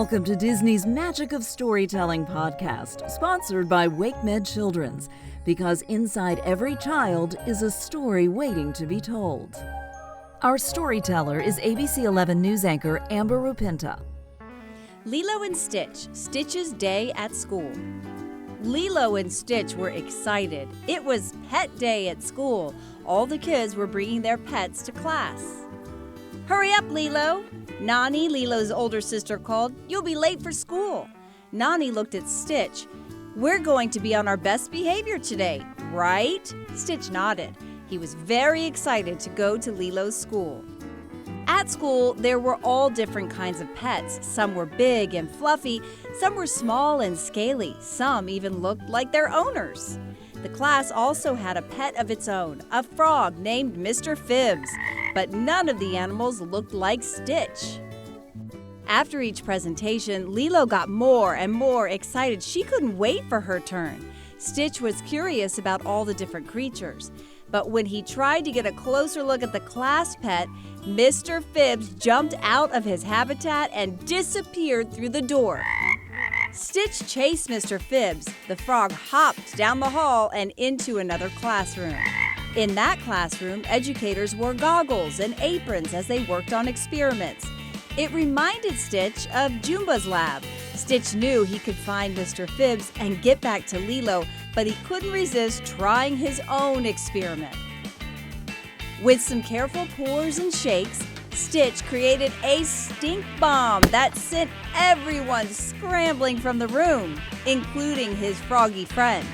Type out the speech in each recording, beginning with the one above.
Welcome to Disney's Magic of Storytelling podcast, sponsored by WakeMed Children's, because inside every child is a story waiting to be told. Our storyteller is ABC 11 news anchor Amber Rupinta. Lilo and Stitch, Stitch's day at school. Lilo and Stitch were excited. It was pet day at school. All the kids were bringing their pets to class. "Hurry up, Lilo!" Nani, Lilo's older sister, called. "You'll be late for school." Nani looked at Stitch. "We're going to be on our best behavior today, right?" Stitch nodded. He was very excited to go to Lilo's school. At school, there were all different kinds of pets. Some were big and fluffy, some were small and scaly, some even looked like their owners. The class also had a pet of its own, a frog named Mr. Phibbs, but none of the animals looked like Stitch. After each presentation, Lilo got more and more excited. She couldn't wait for her turn. Stitch was curious about all the different creatures, but when he tried to get a closer look at the class pet, Mr. Phibbs jumped out of his habitat and disappeared through the door. Stitch chased Mr. Phibbs. The frog hopped down the hall and into another classroom. In that classroom, educators wore goggles and aprons as they worked on experiments. It reminded Stitch of Jumba's lab. Stitch knew he could find Mr. Phibbs and get back to Lilo, but he couldn't resist trying his own experiment. With some careful pours and shakes, Stitch created a stink bomb that sent everyone scrambling from the room, including his froggy friend.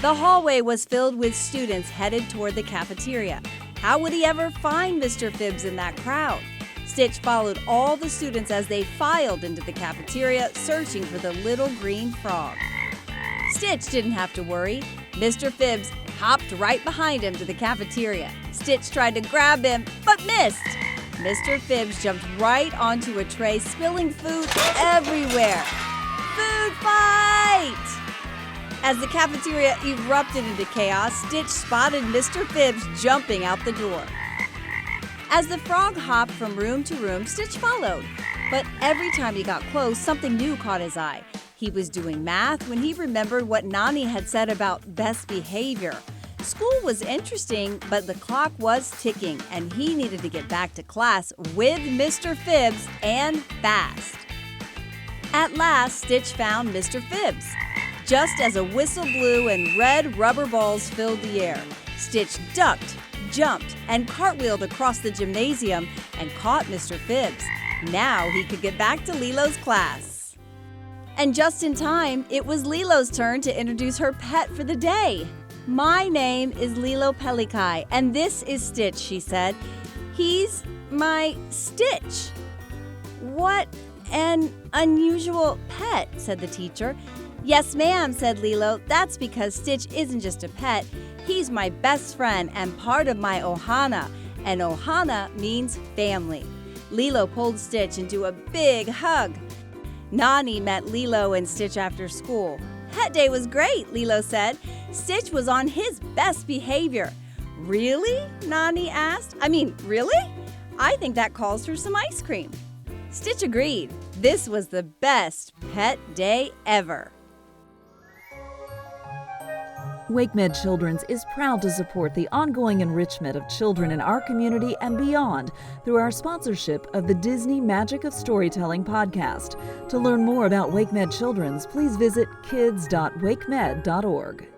The hallway was filled with students headed toward the cafeteria. How would he ever find Mr. Phibbs in that crowd? Stitch followed all the students as they filed into the cafeteria, searching for the little green frog. Stitch didn't have to worry. Mr. Phibbs hopped right behind him to the cafeteria. Stitch tried to grab him, but missed. Mr. Phibbs jumped right onto a tray, spilling food everywhere. Food fight! As the cafeteria erupted into chaos, Stitch spotted Mr. Phibbs jumping out the door. As the frog hopped from room to room, Stitch followed. But every time he got close, something new caught his eye. He was doing math when he remembered what Nani had said about best behavior. School was interesting, but the clock was ticking, and he needed to get back to class with Mr. Phibbs and fast. At last, Stitch found Mr. Phibbs. Just as a whistle blew and red rubber balls filled the air, Stitch ducked, jumped, and cartwheeled across the gymnasium and caught Mr. Phibbs. Now he could get back to Lilo's class. And just in time, it was Lilo's turn to introduce her pet for the day. "My name is Lilo Pelikai, and this is Stitch," she said. "He's my Stitch." "What an unusual pet," said the teacher. "Yes, ma'am," said Lilo. "That's because Stitch isn't just a pet. He's my best friend and part of my ohana, and ohana means family." Lilo pulled Stitch into a big hug. Nani met Lilo and Stitch after school. "Pet day was great," Lilo said. "Stitch was on his best behavior." "Really?" Nani asked. Really? I think that calls for some ice cream." Stitch agreed. This was the best pet day ever. WakeMed Children's is proud to support the ongoing enrichment of children in our community and beyond through our sponsorship of the Disney Magic of Storytelling podcast. To learn more about WakeMed Children's, please visit kids.wakemed.org.